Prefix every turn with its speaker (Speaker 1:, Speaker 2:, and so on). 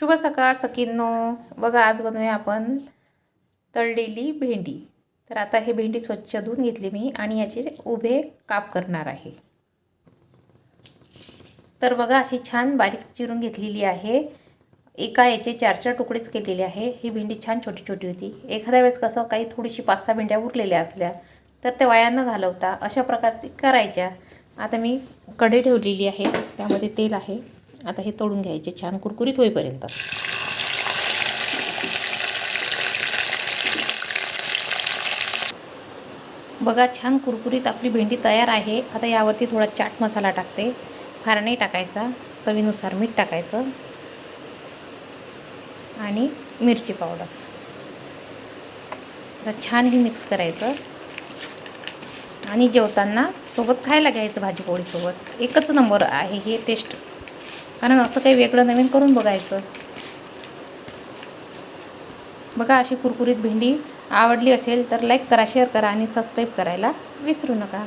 Speaker 1: शुभ सकाळ सखींनो. बघा आज बनवूया आपण तळलेली भेंडी. तर आता हे भेंडी स्वच्छ धुवून घेतली मी आणि याचे उभे काप करणार आहे. तर बघा अशी छान बारीक चिरून घेतलेली आहे. एका याचे 4-4 तुकडेच केलेले आहे. ही भेंडी छान छोटी छोटी होती. एखाद्या वेळेस कसं काही थोडीशी 5-6 भेंड्या उरलेल्या असल्या तर त्या वाया न घालवता अशा प्रकारे करायच्या. आता मी कढई ठेवलेली आहे, त्यामध्ये तेल आहे. आता हे तळून घ्यायचे छान कुरकुरीत होईपर्यंत. बघा छान कुरकुरीत आपली भेंडी तयार आहे. आता यावरती थोडा चाट मसाला टाकते. फार नाही टाकायचा, चवीनुसार मीठ टाकायचं आणि मिरची पावडर. आता छान हे मिक्स करायचं आणि जेवताना सोबत खायला घ्यायचं भाजीपोळीसोबत. एकच नंबर आहे हे टेस्ट. कारण असं काही वेगळं नवीन करून बघायचं. बघा अशी कुरकुरीत भेंडी आवडली असेल तर लाईक करा, शेअर करा आणि सबस्क्राईब करायला विसरू नका.